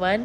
1،